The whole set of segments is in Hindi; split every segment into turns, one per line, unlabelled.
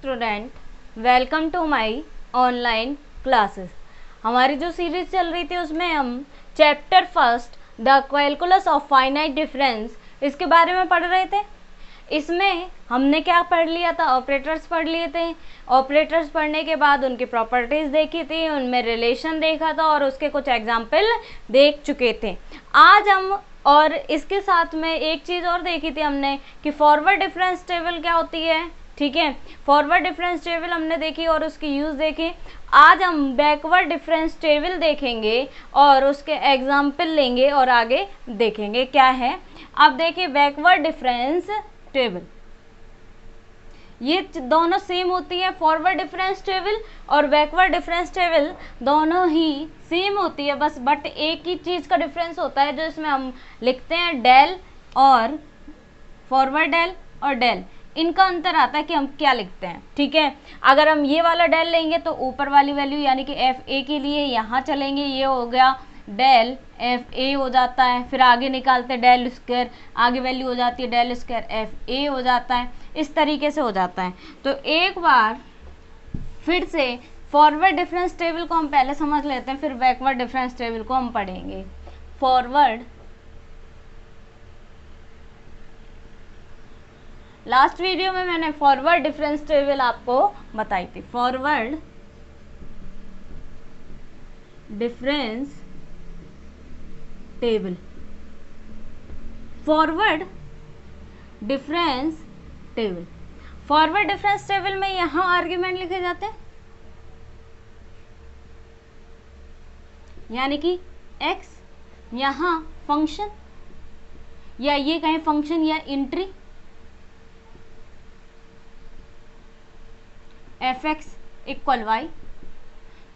Student, welcome to my online classes. हमारी जो सीरीज चल रही थी उसमें हम chapter first the calculus of finite difference इसके बारे में पढ़ रहे थे। इसमें हमने क्या पढ़ लिया था? ऑपरेटर्स पढ़ लिए थे। ऑपरेटर्स पढ़ने के बाद उनकी प्रॉपर्टीज देखी थी, उनमें रिलेशन देखा था और उसके कुछ एग्जाम्पल देख चुके थे। आज हम और इसके साथ में एक चीज़ और देखी थी हमने कि फॉरवर्ड डिफरेंस टेबल क्या होती है। ठीक है, फॉरवर्ड डिफरेंस टेबल हमने देखी और उसकी यूज़ देखी। आज हम बैकवर्ड डिफरेंस टेबल देखेंगे और उसके एग्जाम्पल लेंगे और आगे देखेंगे क्या है। अब देखिए बैकवर्ड डिफरेंस टेबल, ये दोनों सेम होती है। फॉरवर्ड डिफरेंस टेबल और बैकवर्ड डिफरेंस टेबल दोनों ही सेम होती है, बस बट एक ही चीज़ का डिफरेंस होता है जो इसमें हम लिखते हैं डेल और फॉरवर्ड डेल और डेल। इनका अंतर आता है कि हम क्या लिखते हैं। ठीक है, अगर हम ये वाला डेल लेंगे तो ऊपर वाली वैल्यू यानी कि एफ ए के लिए यहाँ चलेंगे, ये हो गया डेल एफ ए हो जाता है। फिर आगे निकालते डेल स्क्वायर, आगे वैल्यू हो जाती है डेल स्क्वायर एफ ए हो जाता है। इस तरीके से हो जाता है। तो एक बार फिर से फॉरवर्ड डिफरेंस टेबल को हम पहले समझ लेते हैं, फिर बैकवर्ड डिफरेंस टेबल को हम पढ़ेंगे। फॉरवर्ड, लास्ट वीडियो में मैंने फॉरवर्ड डिफरेंस टेबल आपको बताई थी। Forward difference table, forward difference table, forward difference table में यहां आर्ग्यूमेंट लिखे जाते हैं, यानी कि x, यहां फंक्शन या ये कहें फंक्शन या एंट्री fx इक्वल y,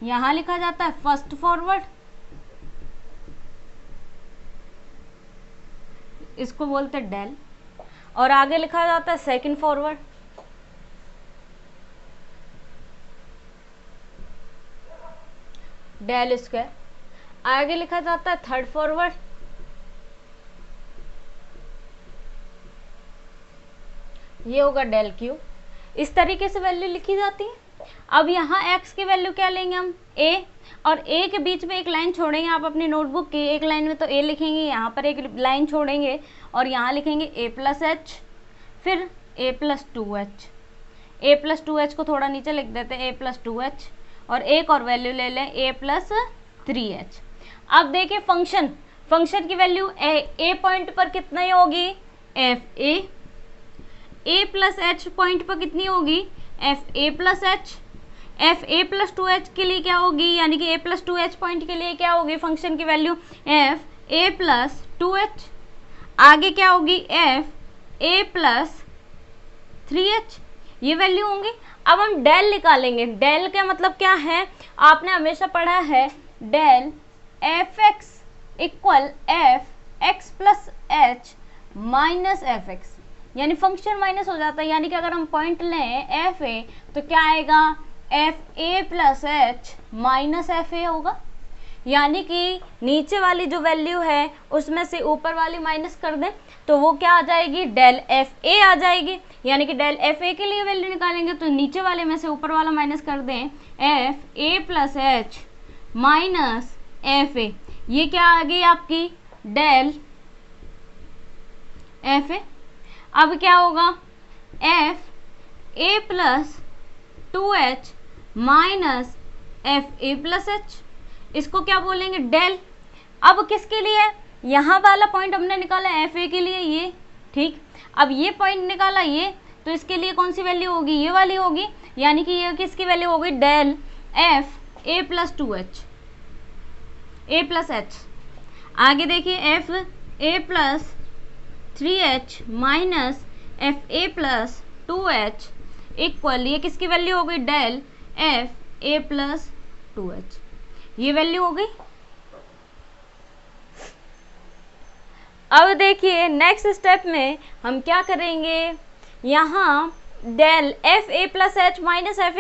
यहां लिखा जाता है फर्स्ट फॉरवर्ड, इसको बोलते हैं डेल, और आगे लिखा जाता है सेकंड फॉरवर्ड, डेल स्क्वायर, आगे लिखा जाता है थर्ड फॉरवर्ड, ये होगा डेल क्यू। इस तरीके से वैल्यू लिखी जाती है। अब यहाँ x की वैल्यू क्या लेंगे हम? a, और a के बीच में एक लाइन छोड़ेंगे। आप अपनी नोटबुक की एक लाइन में तो a लिखेंगे, यहाँ पर एक लाइन छोड़ेंगे और यहाँ लिखेंगे a प्लस एच, फिर a plus two H. a plus two H को थोड़ा नीचे लिख देते हैं, a प्लस टू एच, और एक और वैल्यू ले लें a प्लस थ्री एच। अब देखिए फंक्शन, फंक्शन की वैल्यू a पॉइंट पर कितनी होगी? F A plus H point पर कितनी होगी? F A plus H. F A plus two H के लिए क्या होगी, यानी कि ए प्लस टू एच पॉइंट के लिए क्या होगी फंक्शन की value? F A plus two H. आगे क्या होगी? F A plus three H, ये वैल्यू होंगी। अब हम डेल निकालेंगे। डेल का मतलब क्या है? आपने हमेशा पढ़ा है del f x equal f x plus H minus f x, यानी फंक्शन माइनस हो जाता है। यानी कि अगर हम पॉइंट लें एफ ए तो क्या आएगा? F A plus H minus F A होगा। यानी कि नीचे वाली जो वैल्यू है उसमें से ऊपर वाली माइनस कर दें तो वो क्या आ जाएगी? डेल एफ ए आ जाएगी। यानी कि डेल एफ ए के लिए वैल्यू निकालेंगे तो नीचे वाले में से ऊपर वाला माइनस कर दें, f A plus H minus F A, ये क्या आ गई आपकी? Del F a. अब क्या होगा? F A plus two H minus F A plus H, इसको क्या बोलेंगे? डेल। अब किसके लिए? यहाँ वाला पॉइंट हमने निकाला एफ ए के लिए, ये ठीक। अब ये पॉइंट निकाला ये, तो इसके लिए कौन सी वैल्यू होगी? ये वाली होगी। यानी कि ये किसकी वैल्यू होगी? Del F A plus two H, A plus H. आगे देखिए F A plus three H minus F A plus two H equal, ये किसकी वैल्यू हो गई? Del F A plus two H, ये वैल्यू हो गई। अब देखिए नेक्स्ट स्टेप में हम क्या करेंगे, यहाँ del F A plus H minus F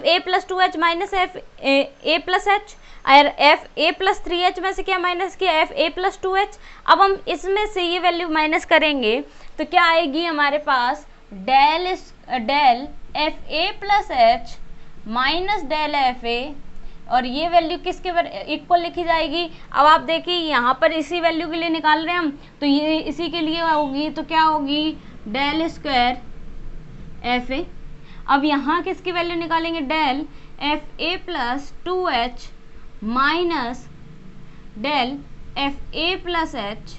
A plus two H minus F A plus H, और F A plus three h में से क्या माइनस किया? एफ ए प्लस टू एच। अब हम इसमें से ये वैल्यू माइनस करेंगे तो क्या आएगी हमारे पास? Del F A plus H minus del F A, और ये वैल्यू किसके इक्वल लिखी जाएगी। अब आप देखिए यहाँ पर इसी वैल्यू के लिए निकाल रहे हैं हम, तो ये इसी के लिए होगी, तो क्या होगी डेल स्क्वायर एफ ए। अब यहाँ किसकी वैल्यू निकालेंगे, del F A plus 2h minus del F A plus H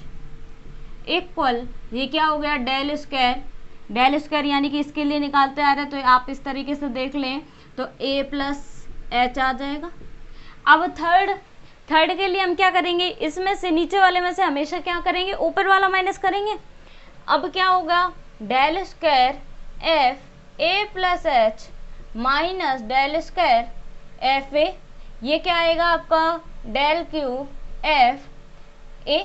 equal, ये क्या हो गया डेल स्क्वायर यानी कि इसके लिए निकालते आ रहे हैं, तो आप इस तरीके से देख लें तो a प्लस एच आ जाएगा। अब थर्ड के लिए हम क्या करेंगे, इसमें से नीचे वाले में से हमेशा क्या करेंगे, ऊपर वाला माइनस करेंगे। अब क्या होगा डेल स्क्वायर एफ ए plus H minus del square F ए, ये क्या आएगा आपका डेल क्यूब एफ ए,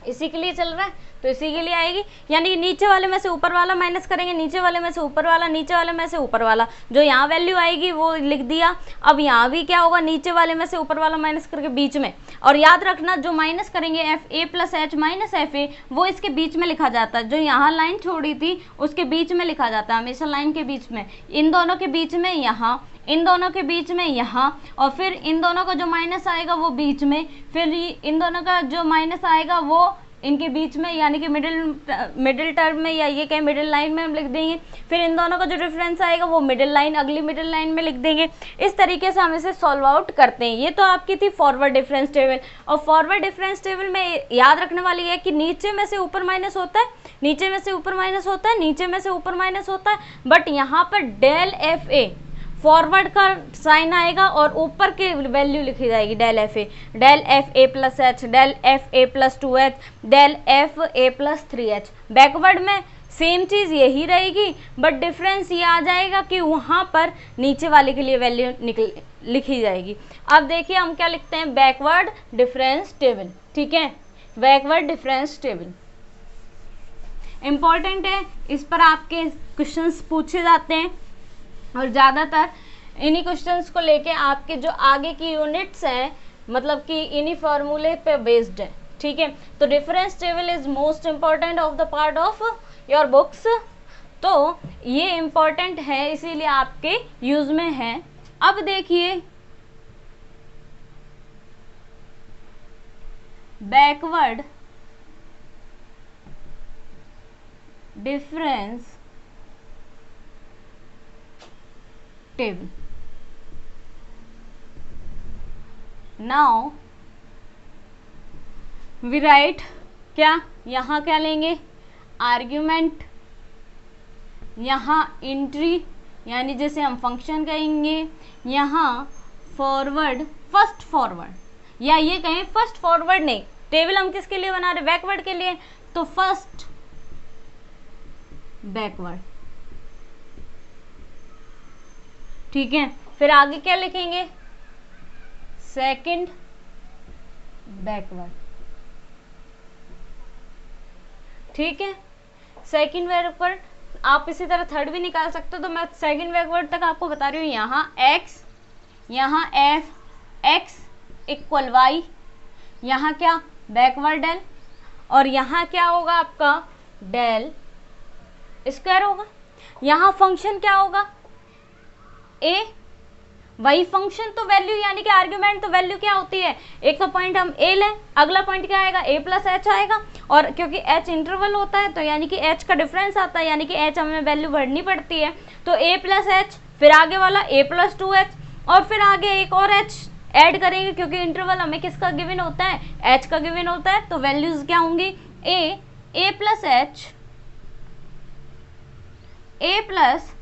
इसी के लिए चल रहा है तो इसी के लिए आएगी, यानी कि नीचे वाले में से ऊपर वाला माइनस करेंगे, नीचे वाले में से ऊपर वाला, नीचे वाले में से ऊपर वाला, जो यहाँ वैल्यू आएगी वो लिख दिया। अब यहाँ भी क्या होगा, नीचे वाले में से ऊपर वाला माइनस करके बीच में, और याद रखना जो माइनस करेंगे F A plus H minus F A वो इसके बीच में लिखा जाता है, जो यहाँ लाइन छोड़ी थी उसके बीच में लिखा जाता है, हमेशा लाइन के बीच में, इन दोनों के बीच में यहाँ, इन दोनों के बीच में यहाँ, और फिर इन दोनों का जो माइनस आएगा वो बीच में, फिर इन दोनों का जो माइनस आएगा वो इनके बीच में, यानी कि मिडिल टर्म में, या ये कहें मिडिल लाइन में हम लिख देंगे, फिर इन दोनों का जो डिफरेंस आएगा वो मिडिल लाइन, अगली मिडिल लाइन में लिख देंगे। इस तरीके से हम इसे सॉल्व आउट करते हैं। ये तो आपकी थी फॉरवर्ड डिफरेंस टेबल, और फॉरवर्ड डिफरेंस टेबल में याद रखने वाली है कि नीचे में से ऊपर माइनस होता है, नीचे में से ऊपर माइनस होता है, नीचे में से ऊपर माइनस होता है, बट यहाँ पर डेल एफ ए फॉरवर्ड का साइन आएगा और ऊपर की वैल्यू लिखी जाएगी del F A plus H, del F A plus 2h, del F A plus 3h। Backward में सेम चीज़ यही रहेगी, बट डिफरेंस ये आ जाएगा कि वहाँ पर नीचे वाले के लिए वैल्यू लिखी जाएगी। अब देखिए हम क्या लिखते हैं, बैकवर्ड डिफरेंस टेबल, ठीक है, बैकवर्ड डिफरेंस टेबल इंपॉर्टेंट है, इस पर आपके क्वेश्चंस पूछे जाते हैं, और ज़्यादातर इन्हीं क्वेश्चंस को लेके आपके जो आगे की यूनिट्स हैं मतलब कि इन्हीं फार्मूले पे बेस्ड है, ठीक है। तो difference table is most important of the part of your books, तो ये इम्पॉर्टेंट है इसीलिए आपके यूज में है। अब देखिए backward difference table. Now we write क्या, यहाँ क्या लेंगे आर्ग्यूमेंट, यहाँ एंट्री यानी जैसे हम फंक्शन कहेंगे, यहाँ फॉरवर्ड, फर्स्ट फॉरवर्ड, या ये कहें फर्स्ट फॉरवर्ड नहीं, टेबल हम किसके लिए बना रहे, बैकवर्ड के लिए, तो फर्स्ट बैकवर्ड, ठीक है। फिर आगे क्या लिखेंगे, सेकंड बैकवर्ड, ठीक है। सेकंड बैकवर्ड आप इसी तरह थर्ड भी निकाल सकते हो, तो मैं सेकंड बैकवर्ड तक आपको बता रही हूँ। यहाँ x, यहाँ f, x इक्वल y, यहाँ क्या बैकवर्ड डेल, और यहाँ क्या होगा आपका डेल स्क्वायर होगा। यहाँ फंक्शन क्या होगा a, वही फंक्शन तो वैल्यू यानी कि आर्ग्यूमेंट तो वैल्यू क्या होती है, एक तो पॉइंट हम a लें, अगला पॉइंट क्या आएगा a प्लस एच आएगा, और क्योंकि h इंटरवल होता है तो यानी कि h का डिफरेंस आता है, यानी कि h हमें वैल्यू भरनी पड़ती है, तो a प्लस एच, फिर आगे वाला a प्लस 2h, और फिर आगे एक और h ऐड करेंगे क्योंकि इंटरवल हमें किसका गिवन होता है, h का गिवन होता है, तो वैल्यूज क्या होंगी a plus H, a plus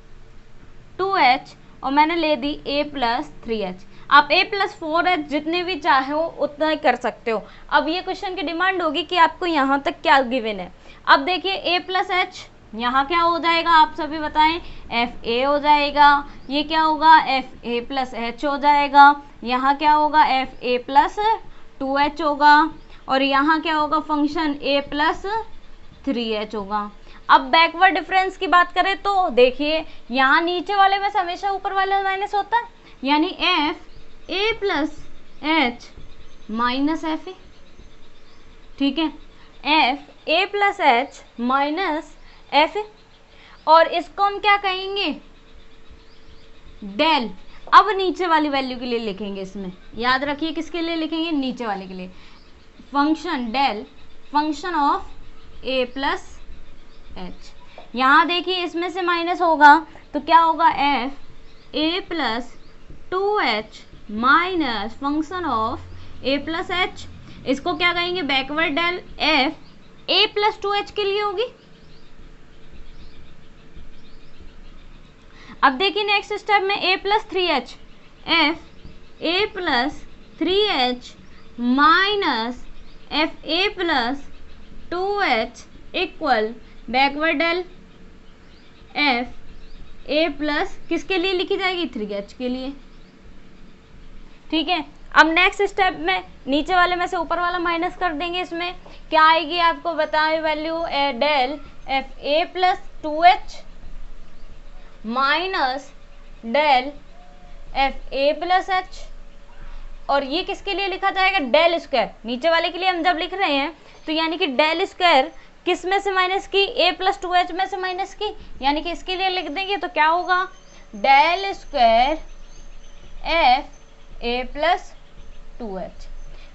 2h, और मैंने ले दी a प्लस 3h। आप a प्लस 4h जितने भी चाहे हो उतना ही कर सकते हो। अब ये क्वेश्चन की डिमांड होगी कि आपको यहाँ तक क्या गिवन है। अब देखिए a प्लस एच, यहाँ क्या हो जाएगा आप सभी बताएं, एफ ए हो जाएगा, ये क्या होगा एफ ए प्लस एच हो जाएगा, यहाँ क्या होगा एफ ए प्लस 2h होगा, और यहाँ क्या होगा फंक्शन a प्लस 3h होगा। अब बैकवर्ड डिफरेंस की बात करें तो देखिए यहाँ नीचे वाले में से हमेशा ऊपर वाले माइनस होता है, यानी f A plus H minus F A, ठीक है, F A plus H minus F A. और इसको हम क्या कहेंगे, डेल। अब नीचे वाली वैल्यू के लिए लिखेंगे, इसमें याद रखिए किसके लिए लिखेंगे, नीचे वाले के लिए। Function del function of A plus H. यहाँ देखिए इसमें से माइनस होगा तो क्या होगा, F A plus 2h minus function of A plus H. इसको क्या कहेंगे, backward del F A plus 2h के लिए होगी। अब देखिए नेक्स्ट स्टेप में a plus 3h, F A plus 3h minus F A plus 2h equal backward del F A plus किसके लिए लिखी जाएगी, 3h के लिए। ठीक है, अब नेक्स्ट स्टेप में नीचे वाले में से ऊपर वाला माइनस कर देंगे। इसमें क्या आएगी आपको बताएं value, del F A plus 2h minus del F A plus H. और ये किसके लिए लिखा जाएगा, डेल स्क्वायर। नीचे वाले के लिए हम जब लिख रहे हैं तो यानी कि डेल स्क्वायर किस में से माइनस की, a प्लस 2h में से माइनस की, यानी कि इसके लिए लिख देंगे तो क्या होगा, डेल स्क्वायर एफ ए प्लस 2h।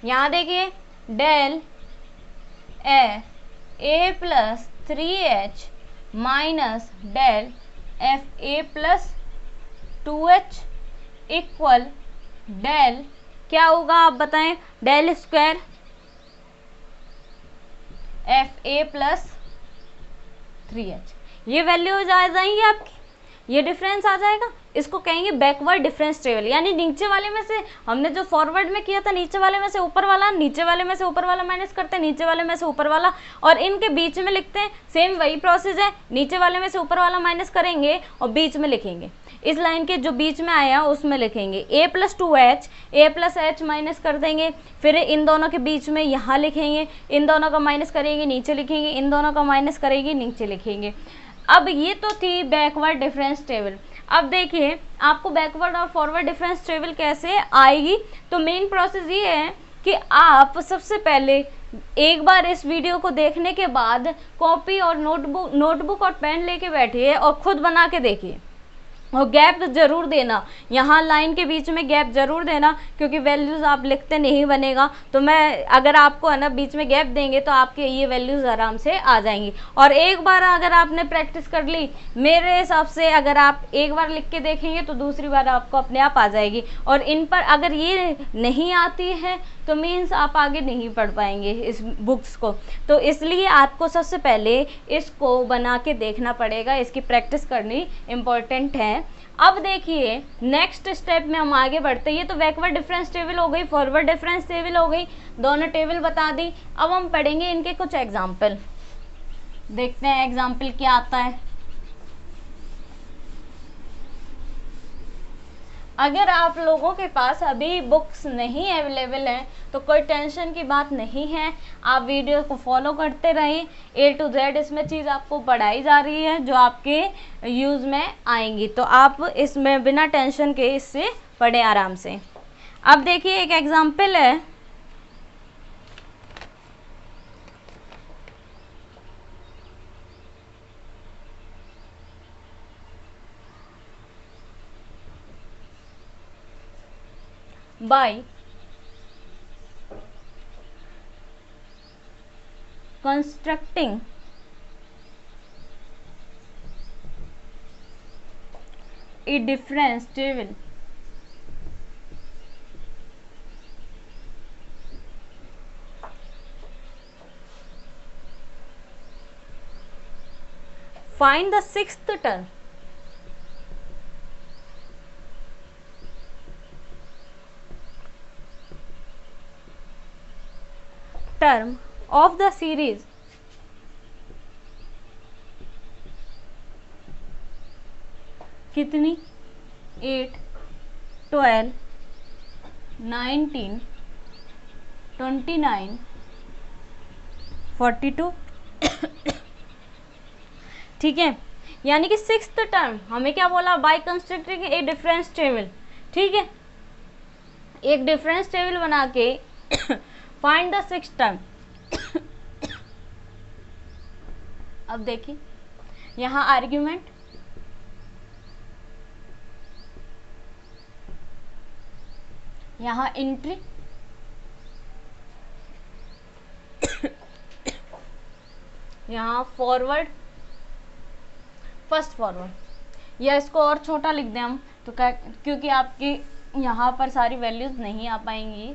यहाँ देखिए del F A plus 3h minus del F A plus 2h equal del क्या होगा आप बताएं, डेल स्क्वायर एफ ए प्लस 3h। ये वैल्यू आ जाएंगी आपकी, ये डिफरेंस आ जाएगा। इसको कहेंगे बैकवर्ड डिफरेंस टेबल। यानी नीचे वाले में से हमने जो फॉरवर्ड में किया था, नीचे वाले में से ऊपर वाला, नीचे वाले में से ऊपर वाला माइनस करते हैं, नीचे वाले में से ऊपर वाला, और इनके बीच में लिखते हैं। सेम वही प्रोसेस है, नीचे वाले में से ऊपर वाला माइनस करेंगे और बीच में लिखेंगे। इस लाइन के जो बीच में आया उसमें लिखेंगे a plus 2h, A plus H minus कर देंगे, फिर इन दोनों के बीच में यहाँ लिखेंगे, इन दोनों का माइनस करेंगे नीचे लिखेंगे, इन दोनों का माइनस करेंगे नीचे लिखेंगे। अब ये तो थी बैकवर्ड डिफरेंस टेबल। अब देखिए आपको बैकवर्ड और फॉरवर्ड डिफरेंस टेबल कैसे आएगी। तो मेन प्रोसेस ये है कि आप सबसे पहले एक बार इस वीडियो को देखने के बाद कॉपी और नोटबुक और पेन लेके बैठिए और खुद बना के देखिए, और गैप जरूर देना, यहाँ लाइन के बीच में गैप जरूर देना, क्योंकि वैल्यूज़ आप लिखते नहीं बनेगा। तो मैं अगर आपको है ना बीच में गैप देंगे तो आपके ये वैल्यूज़ आराम से आ जाएंगी। और एक बार अगर आपने प्रैक्टिस कर ली, मेरे हिसाब से अगर आप एक बार लिख के देखेंगे तो दूसरी बार आपको अपने आप आ जाएगी। और इन पर अगर ये नहीं आती है तो मीन्स आप आगे नहीं पढ़ पाएंगे इस बुक्स को। तो इसलिए आपको सबसे पहले इसको बना के देखना पड़ेगा, इसकी प्रैक्टिस करनी इम्पोर्टेंट है। अब देखिए नेक्स्ट स्टेप में हम आगे बढ़ते हैं। ये तो बैकवर्ड डिफरेंस टेबल हो गई, फॉरवर्ड डिफरेंस टेबल हो गई, दोनों टेबल बता दी। अब हम पढ़ेंगे इनके कुछ एग्जाम्पल, देखते हैं एग्जाम्पल क्या आता है। अगर आप लोगों के पास अभी बुक्स नहीं अवेलेबल हैं तो कोई टेंशन की बात नहीं है, आप वीडियो को फॉलो करते रहें। A to Z इसमें चीज़ आपको पढ़ाई जा रही है जो आपके यूज़ में आएंगी, तो आप इसमें बिना टेंशन के इससे पढ़ें आराम से। अब देखिए एक एग्जाम्पल है, by constructing a difference table find the sixth term of the series कितनी 8, 12, 19, 29, 42। ठीक है, यानी कि सिक्स्थ टर्म हमें क्या बोला, by constructing a difference table. ठीक है, एक डिफरेंस टेबल बना के फाइंड द सिक्स्थ टर्म। अब देखिए यहाँ आर्ग्यूमेंट, यहाँ एंट्री, यहाँ फॉरवर्ड, फर्स्ट फॉरवर्ड, या इसको और छोटा लिख दें हम तो क्या, क्योंकि आपकी यहाँ पर सारी वैल्यूज नहीं आ पाएंगी।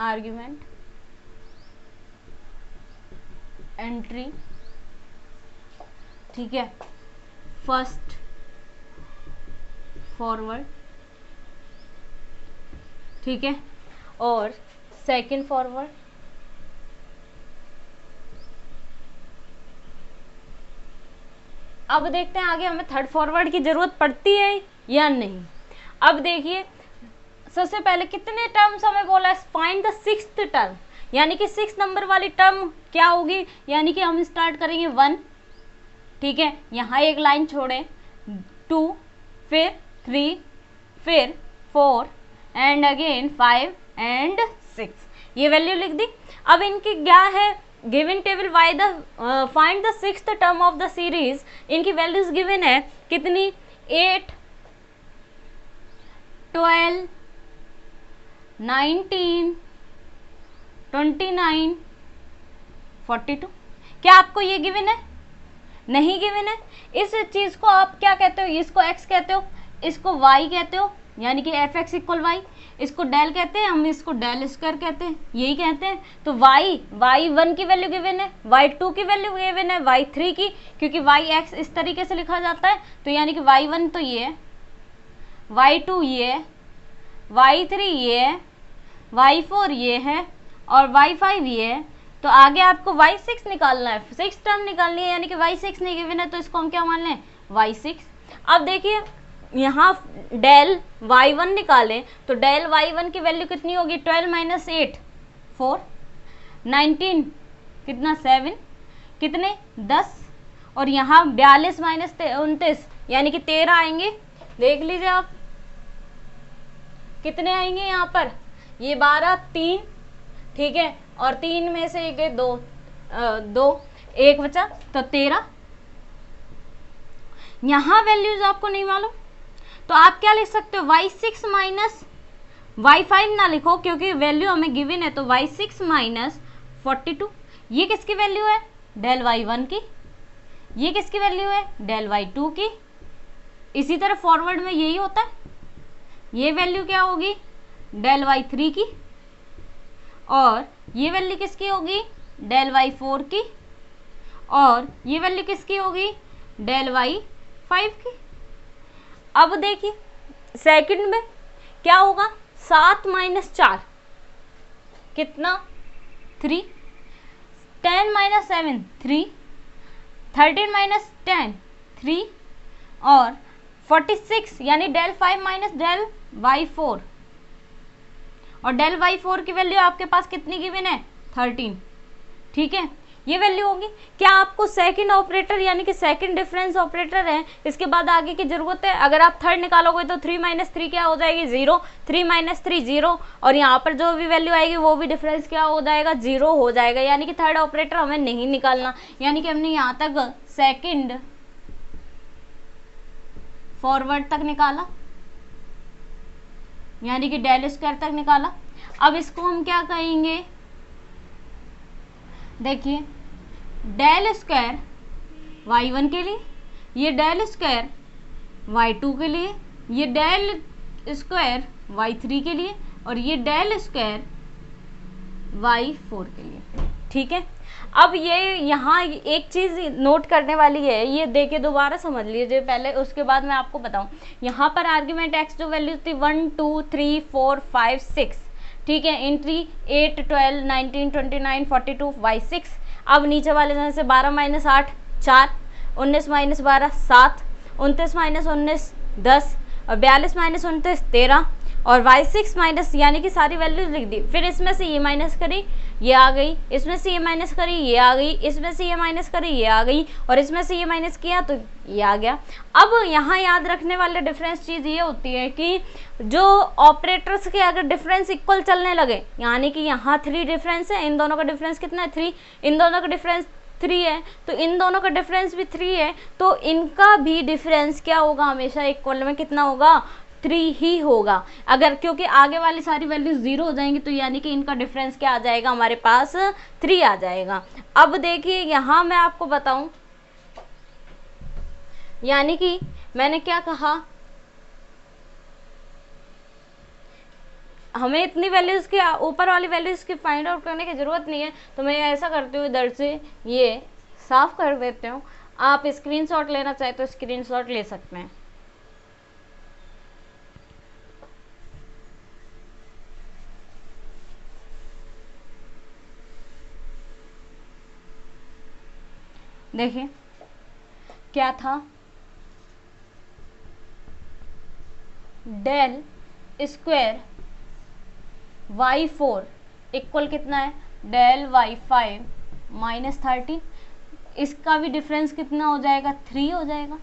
आर्ग्यूमेंट, एंट्री, ठीक है, फर्स्ट फॉरवर्ड, ठीक है, और सेकंड फॉरवर्ड, अब देखते हैं आगे हमें थर्ड फॉरवर्ड की जरूरत पड़ती है या नहीं। अब देखिए सबसे पहले कितने टर्म्स हमें बोला है, फाइंड द सिक्स्थ टर्म, यानी कि 6 नंबर वाली टर्म क्या होगी, यानी कि हम स्टार्ट करेंगे 1, ठीक है, यहाँ एक लाइन छोड़े, 2, फिर 3, फिर 4 एंड अगेन 5 एंड 6, ये वैल्यू लिख दी। अब इनकी क्या है, given table why the find the sixth term of the series, इनकी वैल्यूज गिवन है कितनी, 8, 12, 19, 29, 42। क्या आपको ये गिवन है? नहीं गिवन है। इस चीज को आप क्या कहते हो, इसको x कहते हो, इसको y कहते हो, यानी कि एफ एक्स इक्वल वाई, इसको डेल कहते हैं, हम इसको डेल स्क्वायर कहते हैं, यही कहते हैं। तो y1 की वैल्यू गिवन है, y2 की वैल्यू गिवन है, y3 की, क्योंकि yx इस तरीके से लिखा जाता है, तो यानी कि y1 तो ये है, y2 ये है, y3 ये है, y4 ये है और y5 ये है। तो आगे आपको y6 निकालना है, 6 टर्म निकालनी है, यानी कि y6 नहीं गिवन है तो इसको हम क्या मान लें, y6। अब देखिए यहाँ डेल y1 निकालें तो डेल y1 की वैल्यू कितनी होगी, 12 माइनस 8 4, 19 कितना 7, कितने 10, और यहाँ 42 माइनस 29 यानी कि 13 आएंगे। देख लीजिए आप कितने आएंगे यहाँ पर, ये 12, 3, ठीक है, और 3 में से एक 2 1 बचा तो 13। यहाँ वैल्यूज आपको नहीं मालूम तो आप क्या लिख सकते हो, y6 माइनस y5 ना लिखो क्योंकि वैल्यू हमें गिवन है, तो y6 माइनस 42, ये किसकी वैल्यू है, डेल y1 की, ये किसकी वैल्यू है, डेल y2 की। इसी तरह फॉरवर्ड में यही होता है, ये वैल्यू क्या होगी, डेल y3 की, और ये वैल्यू किसकी होगी, डेल y4 की, और ये वैल्यू किसकी होगी, डेल y5 की। अब देखिए सेकंड में क्या होगा, 7 माइनस 4 कितना 3, 10 माइनस 7 3, 13 माइनस 10 3, और 46 यानी डेल 5 माइनस डेल y4, और डेल y4 की वैल्यू आपके पास कितनी गिवन है, 13, ठीक है, ये वैल्यू होगी। क्या आपको सेकंड ऑपरेटर यानी कि सेकंड डिफरेंस ऑपरेटर है, इसके बाद आगे की जरूरत है। अगर आप थर्ड निकालोगे तो 3 माइनस 3 क्या हो जाएगी, 0, 3 माइनस 3 0, और यहाँ पर जो भी वैल्यू आएगी वो भी डिफरेंस क्या हो जाएगा, 0 हो जाएगा, यानी कि थर्ड ऑपरेटर हमें नहीं निकालना। यानी कि हमने यहाँ तक सेकंड फॉरवर्ड तक निकाला, यानी कि डेल स्क्वायर तक निकाला। अब इसको हम क्या कहेंगे, देखिए डेल स्क्वायर y1 के लिए, ये डेल स्क्वायर y2 के लिए, ये डेल स्क्वायर y3 के लिए, और ये डेल स्क्वायर y4 के लिए, ठीक है। अब ये यहाँ एक चीज़ नोट करने वाली है, ये देखे दोबारा समझ लीजिए पहले, उसके बाद मैं आपको बताऊँ। यहाँ पर आर्ग्यूमेंट x जो वैल्यू थी 1 2 3 4 5 6, ठीक है, एंट्री 8 12 19 29 42 y6। अब नीचे वाले से 12 माइनस 8 4, 19 माइनस 12 7, 29 माइनस 19 10, और 42 माइनस 29 13, और y6 माइनस यानी कि सारी वैल्यूज लिख दी। फिर इसमें से ये माइनस करी ये आ गई, इसमें से ये माइनस करी ये आ गई, इसमें से ये माइनस करी ये आ गई, और इसमें से ये माइनस किया तो ये आ गया। अब यहाँ याद रखने वाले डिफरेंस चीज़ ये होती है कि जो ऑपरेटर्स के अगर डिफरेंस इक्वल चलने लगे, यानी कि यहाँ 3 डिफरेंस है, इन दोनों का डिफरेंस कितना है 3, इन दोनों का डिफरेंस 3 है, तो इन दोनों का डिफरेंस भी 3 है, तो इनका भी डिफरेंस क्या होगा, हमेशा इक्वल में कितना होगा 3 ही होगा। अगर क्योंकि आगे वाली सारी वैल्यूज 0 हो जाएंगी तो यानी कि इनका डिफरेंस क्या आ जाएगा, हमारे पास 3 आ जाएगा। अब देखिए यहाँ मैं आपको बताऊं, यानी कि मैंने क्या कहा, हमें इतनी वैल्यूज की ऊपर वाली वैल्यूज की फाइंड आउट करने की जरूरत नहीं है, तो मैं ऐसा करती हूँ इधर से ये साफ कर देती हूँ। आप स्क्रीनशॉट लेना चाहे तो स्क्रीनशॉट ले सकते हैं। देखिए क्या था, डेल स्क्वायर y4 इक्वल कितना है, डेल y5 माइनस 13, इसका भी डिफरेंस कितना हो जाएगा 3 हो जाएगा।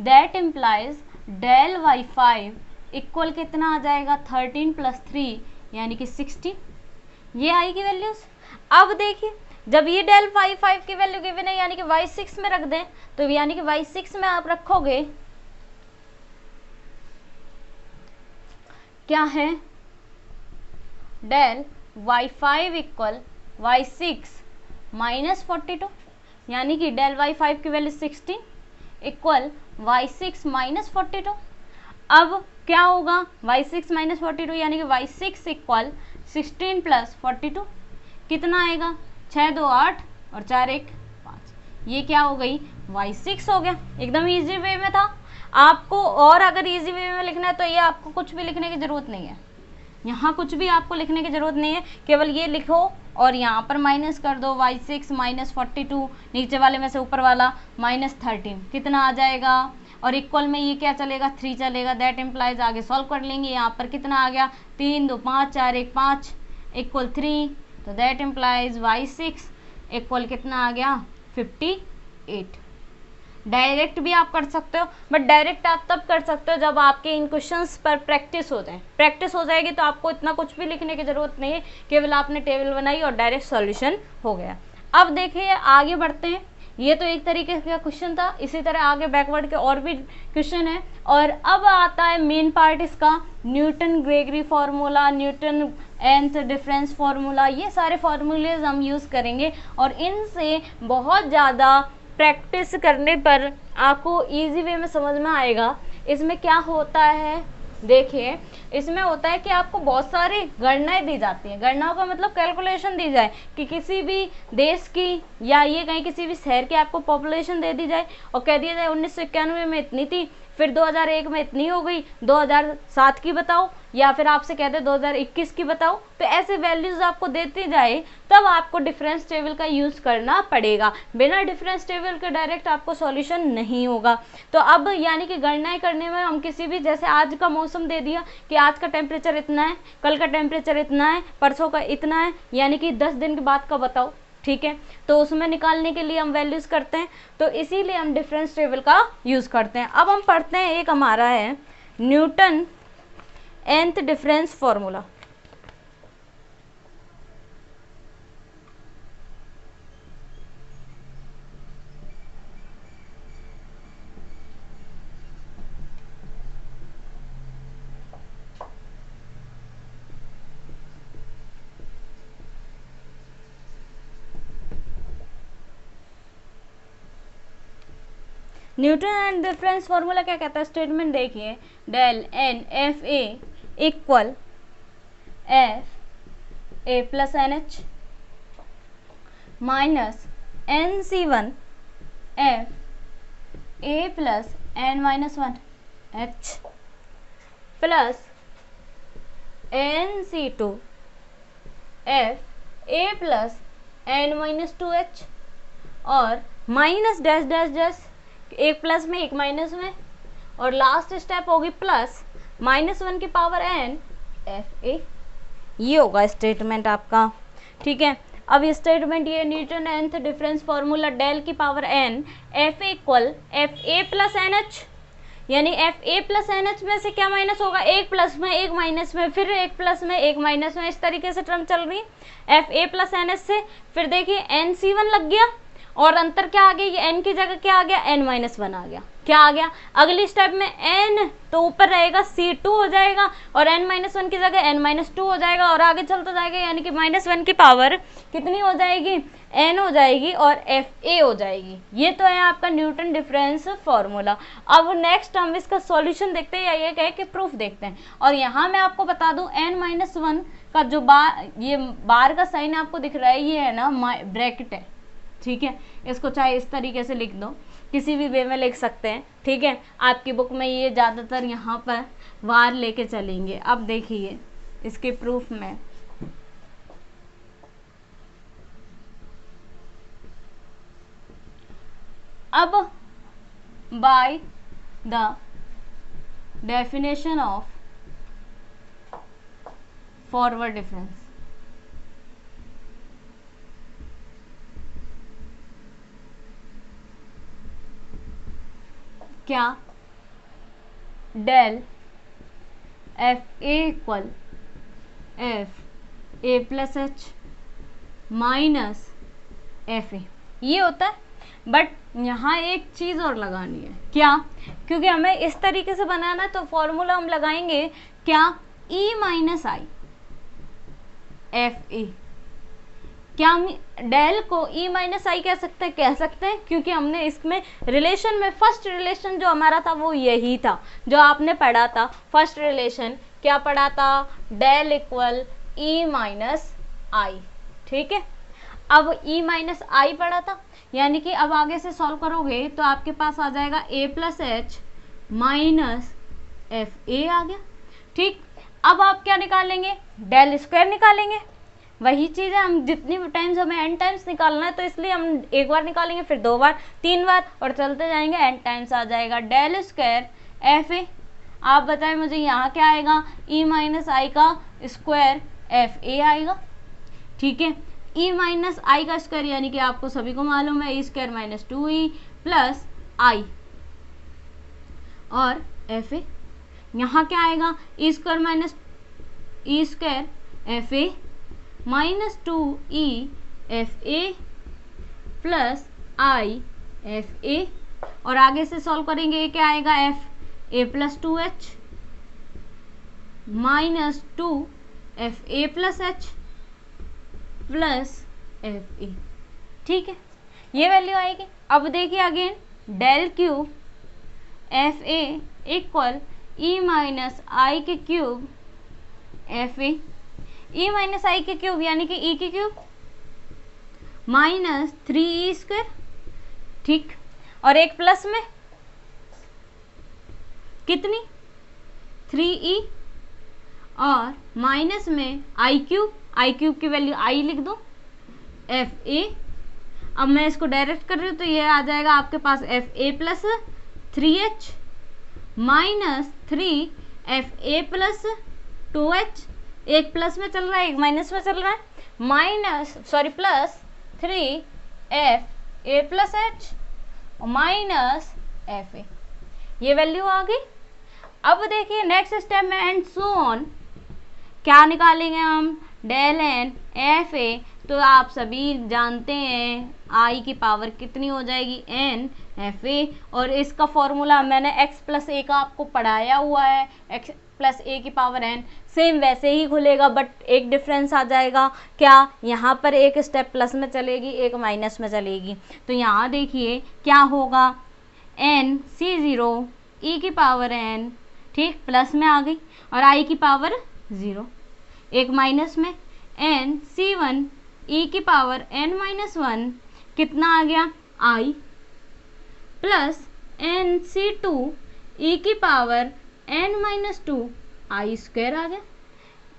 That implies del y5 equal कितना आ जाएगा 13 प्लस 3 यानी कि 16, ये आएगी वैल्यूज। अब देखिए जब ये डेल y5 की वैल्यू गिवन है यानी कि y6 में रख दें, तो यानी कि y6 में आप रखोगे क्या है, del y5 equal y6 minus 42, यानी कि डेल y5 की वैल्यू 16 इक्वल y6 माइनस 42। अब क्या होगा y6 माइनस 42 यानी कि y6 इक्वल 16 प्लस 42, कितना आएगा 6 2 8 और 4 1 5, ये क्या हो गई y6 हो गया। एकदम इजी वे में था। आपको और अगर इजी वे में लिखना है तो ये आपको कुछ भी लिखने की ज़रूरत नहीं है, यहाँ कुछ भी आपको लिखने की ज़रूरत नहीं है, केवल ये लिखो और यहाँ पर माइनस कर दो, y6 माइनस 42 नीचे वाले में से ऊपर वाला माइनस 13, कितना आ जाएगा, और इक्वल में ये क्या चलेगा 3 चलेगा। दैट इम्प्लाइज आगे सॉल्व कर लेंगे, यहाँ पर कितना आ गया 3 2 5 4 1 5 इक्वल 3, तो दैट इम्प्लाइज y6 इक्वल कितना आ गया 58। डायरेक्ट भी आप कर सकते हो, बट डायरेक्ट आप तब कर सकते हो जब आपके इन क्वेश्चंस पर प्रैक्टिस हो जाए। प्रैक्टिस हो जाएगी तो आपको इतना कुछ भी लिखने की ज़रूरत नहीं है, केवल आपने टेबल बनाई और डायरेक्ट सॉल्यूशन हो गया। अब देखिए आगे बढ़ते हैं, ये तो एक तरीके का क्वेश्चन था, इसी तरह आगे बैकवर्ड के और भी क्वेश्चन है। और अब आता है मेन पार्ट इसका, Newton Gregory formula, Newton nth difference formula, ये सारे फार्मूलेज हम यूज़ करेंगे और इनसे बहुत ज़्यादा प्रैक्टिस करने पर आपको इजी वे में समझ में आएगा। इसमें क्या होता है, देखिए इसमें होता है कि आपको बहुत सारी गणनाएं दी जाती हैं। गणनाओं का मतलब कैलकुलेशन दी जाए कि किसी भी देश की या ये कहीं किसी भी शहर की आपको पॉपुलेशन दे दी जाए और कह दिया जाए 1991 में इतनी थी, फिर 2001 में इतनी हो गई, 2007 की बताओ, या फिर आपसे कहते हैं 2021 की बताओ, तो ऐसे वैल्यूज आपको देती जाए तब आपको डिफरेंस टेबल का यूज़ करना पड़ेगा। बिना डिफरेंस टेबल के डायरेक्ट आपको सॉल्यूशन नहीं होगा। तो अब यानी कि गणनाएं करने में हम किसी भी, जैसे आज का मौसम दे दिया कि आज का टेम्परेचर इतना है, कल का टेम्परेचर इतना है, परसों का इतना है, यानी कि 10 दिन के बाद का बताओ, ठीक है, तो उसमें निकालने के लिए हम वैल्यूज करते हैं, तो इसीलिए हम डिफरेंस टेबल का यूज़ करते हैं। अब हम पढ़ते हैं, एक हमारा है Newton nth difference formula. Newton and difference formula क्या कहता है, स्टेटमेंट देखिए, del N F A equal F A plus N H minus N C one F A plus N minus one H plus N C two F A plus N minus two H और माइनस डैश डैश डैश, एक प्लस में एक माइनस में, और लास्ट स्टेप होगी प्लस -1 की पावर n एफ ए। ये होगा स्टेटमेंट आपका। ठीक है। अब स्टेटमेंट ये Newton nth difference formula del की power n f equal F A plus N h, यानी एफ ए प्लस एन एच में से क्या माइनस होगा, एक प्लस में एक माइनस में फिर एक प्लस में एक माइनस में, इस तरीके से टर्म चल रही है एफ ए प्लस एन एच से। फिर देखिए एन सी वन लग गया और अंतर क्या आ गया, ये एन की जगह क्या आ गया, एन माइनस वन आ गया। क्या आ गया, अगली स्टेप में एन तो ऊपर रहेगा सी टू हो जाएगा और एन माइनस वन की जगह एन माइनस टू हो जाएगा और आगे चलता जाएगा, यानी कि माइनस वन की पावर कितनी हो जाएगी, एन हो जाएगी और एफ ए हो जाएगी। ये तो है आपका न्यूटन डिफरेंस फॉर्मूला। अब नेक्स्ट हम इसका सॉल्यूशन देखते हैं या ये कहे कि प्रूफ देखते हैं। और यहाँ मैं आपको बता दूं एन माइनस वन का जो ये बार का साइन आपको दिख रहा है, ये है ना ब्रैकेट है, ठीक है। इसको चाहे इस तरीके से लिख दो, किसी भी वे में लिख सकते हैं, ठीक है। आपकी बुक में ये ज़्यादातर यहाँ पर वार लेके चलेंगे। अब देखिए इसके प्रूफ में, अब by the definition of forward difference, क्या del F A equal F A plus H minus F A, ये होता है। बट यहाँ एक चीज़ और लगानी है, क्या, क्योंकि हमें इस तरीके से बनाना है तो फॉर्मूला हम लगाएंगे क्या, ई माइनस आई एफ ए। क्या हम डेल को ई माइनस आई कह सकते हैं, कह सकते हैं, क्योंकि हमने इसमें रिलेशन में फर्स्ट रिलेशन जो हमारा था वो यही था जो आपने पढ़ा था। फर्स्ट रिलेशन क्या पढ़ा था, डेल इक्वल ई माइनस आई, ठीक है। अब ई माइनस आई पढ़ा था, यानी कि अब आगे से सॉल्व करोगे तो आपके पास आ जाएगा A plus H minus F A आ गया, ठीक। अब आप क्या निकालेंगे, डेल स्क्वायर निकालेंगे। वही चीज़ है, हम जितनी टाइम्स हमें एन टाइम्स निकालना है तो इसलिए हम एक बार निकालेंगे, फिर दो बार, तीन बार और चलते जाएंगे, एन टाइम्स आ जाएगा डेल स्क्वायर एफ ए। आप बताएं मुझे यहाँ क्या आएगा, ई माइनस आई का स्क्वायर एफ ए आएगा, ठीक है। ई माइनस आई का स्क्वायर यानी कि आपको सभी को मालूम है E square minus two E plus I और एफ ए। यहाँ क्या आएगा, E square minus E square F A minus two E F A plus I F ए, और आगे से सॉल्व करेंगे ये क्या आएगा, F A plus two H minus two F A plus H plus F A, ठीक है। ये वैल्यू आएगी। अब देखिए again del cube F A equal E minus I K cube F A, E minus I K cube यानी कि E K cube minus three E square, ठीक। और एक प्लस में कितनी, थ्री ई, और माइनस में आई क्यूब, आई क्यूब की वैल्यू आई लिख दो एफ ए। अब मैं इसको डायरेक्ट कर रही हूँ तो ये आ जाएगा आपके पास एफ ए plus three H minus three F ए प्लस टू एच, एक प्लस में चल रहा है एक माइनस में चल रहा है, minus sorry plus three F A plus H minus F A, ये वैल्यू आ गई। अब देखिए नेक्स्ट स्टेप में एंड सो ऑन, क्या निकालेंगे हम, डेल एन एफ ए, तो आप सभी जानते हैं आई की पावर कितनी हो जाएगी, एन एफ ए, और इसका फॉर्मूला मैंने एक्स प्लस ए का आपको पढ़ाया हुआ है, एक्स प्लस ए की पावर एन, सेम वैसे ही खुलेगा बट एक डिफरेंस आ जाएगा, क्या, यहाँ पर एक स्टेप प्लस में चलेगी एक माइनस में चलेगी। तो यहाँ देखिए क्या होगा, एन सी ज़ीरो ई की पावर एन, ठीक, प्लस में आ गई, और आई की पावर ज़ीरो, एक माइनस में, एन सी वन ई की पावर एन माइनस वन, कितना आ गया, आई, प्लस एन सी टू ई की power N minus to I square आ गया।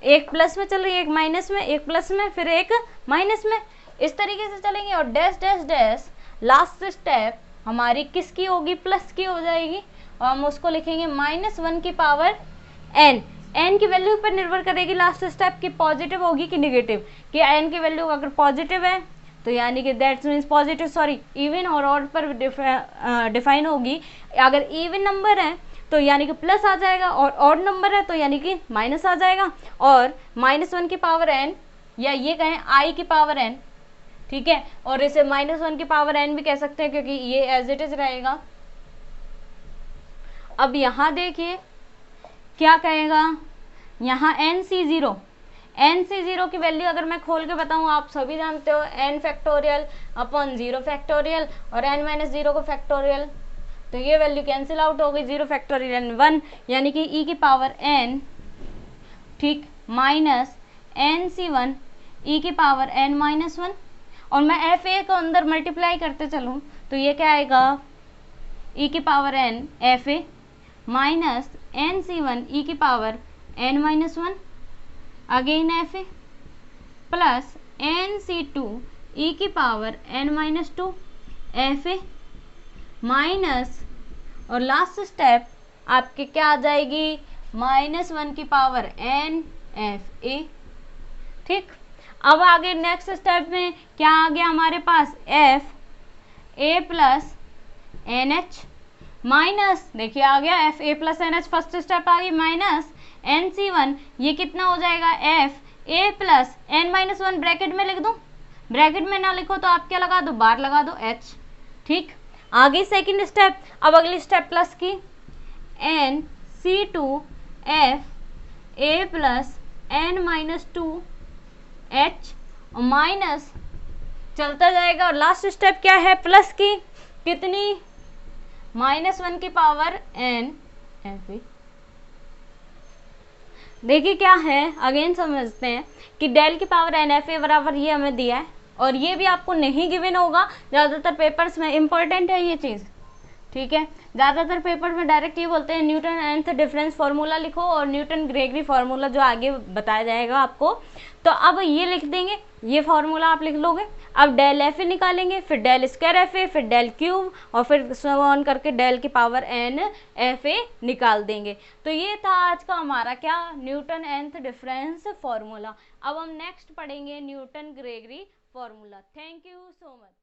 एक प्लस में चल रही है एक माइनस में, एक प्लस में फिर एक माइनस में, इस तरीके से चलेंगे। और dash dash dash last step हमारी किसकी होगी, प्लस की हो जाएगी, और हम उसको लिखेंगे माइनस वन की पावर एन। एन की वैल्यू पर निर्भर करेगी लास्ट स्टेप की पॉजिटिव होगी कि निगेटिव, कि एन की वैल्यू अगर पॉजिटिव है तो यानी कि that's means positive, sorry even और ऑड पर डिफाइन होगी। अगर इवन नंबर है तो यानी कि प्लस आ जाएगा, और ऑड नंबर है तो यानी कि माइनस आ जाएगा। और -1 की पावर n, या ये कहें i की पावर n, ठीक है, और इसे -1 की पावर n भी कह सकते हैं क्योंकि ये एज इट इज रहेगा। अब यहाँ देखिए क्या कहेगा, यहाँ NC0 की वैल्यू अगर मैं खोल के बताऊँ, आप सभी जानते हो n फैक्टोरियल अपॉन 0 फैक्टोरियल और n-0 को फैक्टोरियल, तो ये वैल्यू कैंसिल आउट हो गई, 0 फैक्टोरियल 1 यानी कि e की पावर n, ठीक, माइनस NC1 e की पावर n-1, और मैं FA को अंदर मल्टीप्लाई करते चलूँ तो ये क्या आएगा, e की power n FA minus NC1 e की power n-1 again FA plus NC2 e की पावर n-2 FA माइनस, और लास्ट स्टेप आपके क्या आ जाएगी, -1 की पावर n FA, ठीक। अब आगे नेक्स्ट स्टेप में क्या आ गया हमारे पास, FA प्लस NH माइनस, देखिए आ गया FA plus NH, first step आ गई, माइनस NC1, ये कितना हो जाएगा FA प्लस n-1, ब्रैकेट में लिख दूं, ब्रैकेट में ना लिखो तो आप क्या लगा दो, बार लगा दो H, ठीक। आगे सेकंड स्टेप, अब अगली स्टेप प्लस की, NC2 FA plus n-2 H और माइनस चलता जाएगा, और लास्ट स्टेप क्या है, प्लस की कितनी, -1 की पावर n FA। देखिए क्या है, अगेन समझते हैं कि डेल की पावर n FA बराबर ये हमें दिया है, और ये भी आपको नहीं गिवन होगा, ज़्यादातर पेपर्स में इम्पोर्टेंट है ये चीज़, ठीक है। ज़्यादातर पेपर में डायरेक्ट ये बोलते हैं न्यूटन एनथ डिफरेंस फार्मूला लिखो और न्यूटन ग्रेगरी फार्मूला जो आगे बताया जाएगा आपको, तो अब ये लिख देंगे, ये फार्मूला आप लिख लोगे। अब डेल एफ ए निकालेंगे, फिर डेल स्क्वायर एफ ए, फिर डेल क्यूब, और फिर सो ऑन करके डेल की पावर एन एफ ए निकाल देंगे। तो ये था आज का हमारा क्या, न्यूटन एनथ डिफरेंस फार्मूला। अब हम नेक्स्ट पढ़ेंगे Newton Gregory formula. Thank you so much.